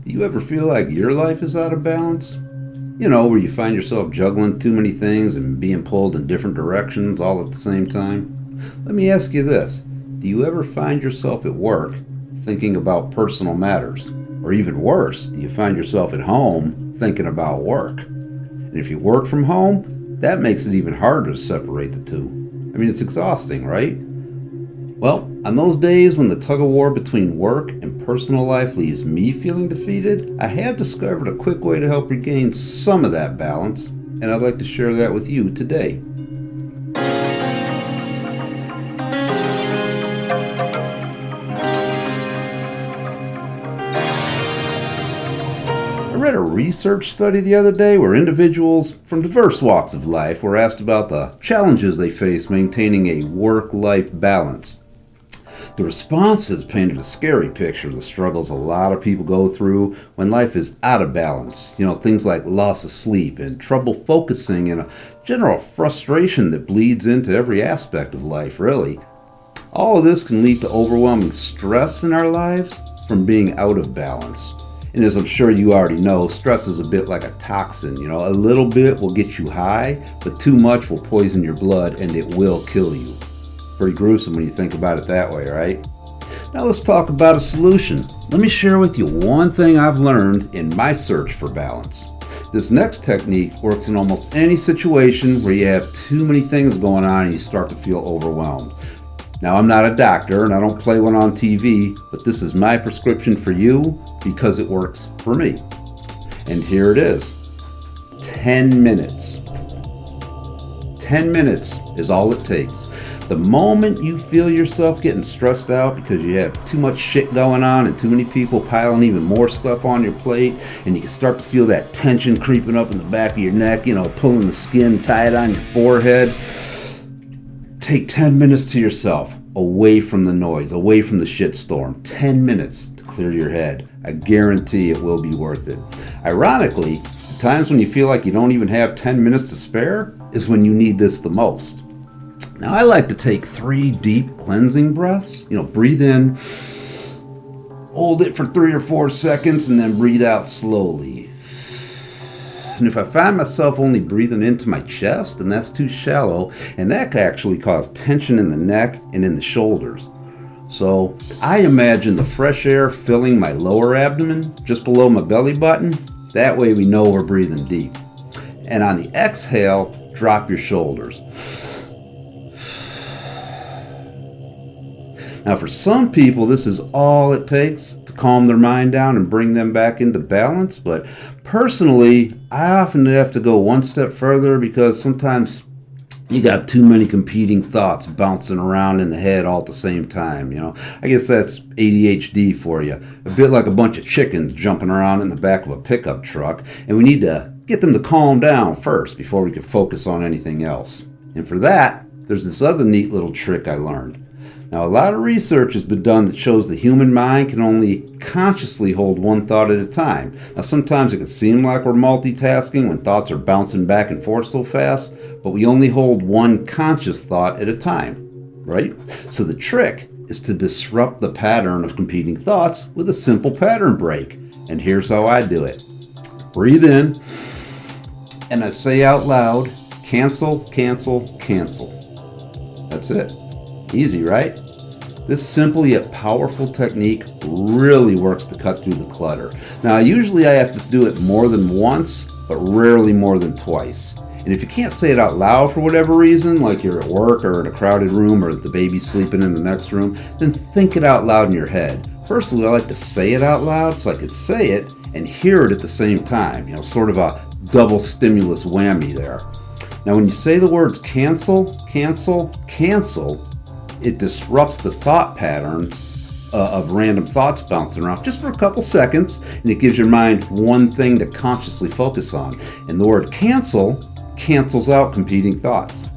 Do you ever feel like your life is out of balance? You know, where you find yourself juggling too many things and being pulled in different directions all at the same time? Let me ask you this. Do you ever find yourself at work thinking about personal matters? Or even worse, do you find yourself at home thinking about work? And if you work from home, that makes it even harder to separate the two. I mean, it's exhausting, right? Well, on those days when the tug-of-war between work and personal life leaves me feeling defeated, I have discovered a quick way to help regain some of that balance, and I'd like to share that with you today. I read a research study the other day where individuals from diverse walks of life were asked about the challenges they face maintaining a work-life balance. The responses painted a scary picture of the struggles a lot of people go through when life is out of balance. You know, things like loss of sleep and trouble focusing and a general frustration that bleeds into every aspect of life, really. All of this can lead to overwhelming stress in our lives from being out of balance. And as I'm sure you already know, stress is a bit like a toxin. You know, a little bit will get you high, but too much will poison your blood and it will kill you. Pretty gruesome when you think about it that way, right? Now let's talk about a solution. Let me share with you one thing I've learned in my search for balance. This next technique works in almost any situation where you have too many things going on and you start to feel overwhelmed. Now, I'm not a doctor and I don't play one on TV, but this is my prescription for you because it works for me. And here it is. 10 minutes. 10 minutes is all it takes. The moment you feel yourself getting stressed out because you have too much shit going on and too many people piling even more stuff on your plate, and you can start to feel that tension creeping up in the back of your neck, you know, pulling the skin tight on your forehead, take 10 minutes to yourself, away from the noise, away from the shitstorm. 10 minutes to clear your head. I guarantee it will be worth it. Ironically, the times when you feel like you don't even have 10 minutes to spare is when you need this the most. Now, I like to take 3 deep cleansing breaths. You know, breathe in, hold it for 3 or 4 seconds, and then breathe out slowly. And if I find myself only breathing into my chest, then that's too shallow, and that can actually cause tension in the neck and in the shoulders. So I imagine the fresh air filling my lower abdomen, just below my belly button. That way we know we're breathing deep. And on the exhale, drop your shoulders. Now, for some people, this is all it takes to calm their mind down and bring them back into balance. But personally, I often have to go one step further because sometimes you got too many competing thoughts bouncing around in the head all at the same time. You know, I guess that's ADHD for you. A bit like a bunch of chickens jumping around in the back of a pickup truck. And we need to get them to calm down first before we can focus on anything else. And for that, there's this other neat little trick I learned. Now, a lot of research has been done that shows the human mind can only consciously hold one thought at a time. Now, sometimes it can seem like we're multitasking when thoughts are bouncing back and forth so fast, but we only hold one conscious thought at a time, right? So the trick is to disrupt the pattern of competing thoughts with a simple pattern break. And here's how I do it. Breathe in, and I say out loud, cancel, cancel, cancel. That's it. Easy, right? This simple yet powerful technique really works to cut through the clutter. Now, usually I have to do it more than once, but rarely more than twice. And if you can't say it out loud for whatever reason, like you're at work or in a crowded room or the baby's sleeping in the next room, then think it out loud in your head. Personally, I like to say it out loud so I could say it and hear it at the same time. You know, sort of a double stimulus whammy there. Now, when you say the words cancel, cancel, cancel, it disrupts the thought pattern of random thoughts bouncing around just for a couple seconds, and it gives your mind one thing to consciously focus on. And the word cancel cancels out competing thoughts.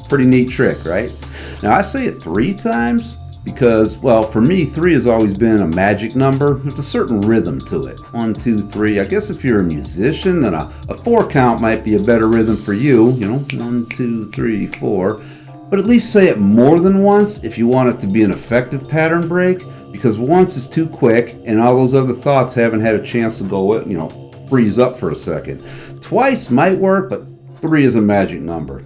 Pretty neat trick, right? Now, I say it 3 times because, well, for me, 3 has always been a magic number. There's a certain rhythm to it. 1, 2, 3. I guess if you're a musician, then a 4 count might be a better rhythm for you. You know, 1, 2, 3, 4. But at least say it more than once if you want it to be an effective pattern break. because once is too quick and all those other thoughts haven't had a chance to go, freeze up for a second. Twice might work, but 3 is a magic number.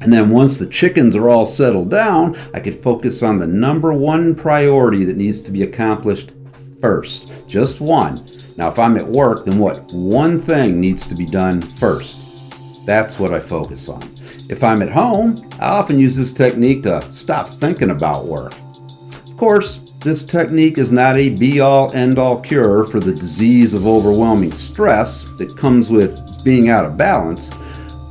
And then once the chickens are all settled down, I can focus on the number one priority that needs to be accomplished first. Just one. Now, if I'm at work, then what? One thing needs to be done first. That's what I focus on. If I'm at home, I often use this technique to stop thinking about work. Of course, this technique is not a be-all, end-all cure for the disease of overwhelming stress that comes with being out of balance,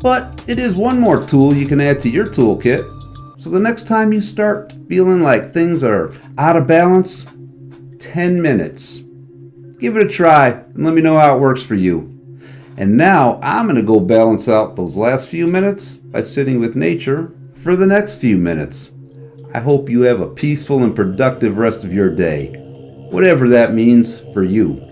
but it is one more tool you can add to your toolkit. So the next time you start feeling like things are out of balance, 10 minutes. Give it a try and let me know how it works for you. And now I'm going to go balance out those last few minutes by sitting with nature for the next few minutes. I hope you have a peaceful and productive rest of your day, whatever that means for you.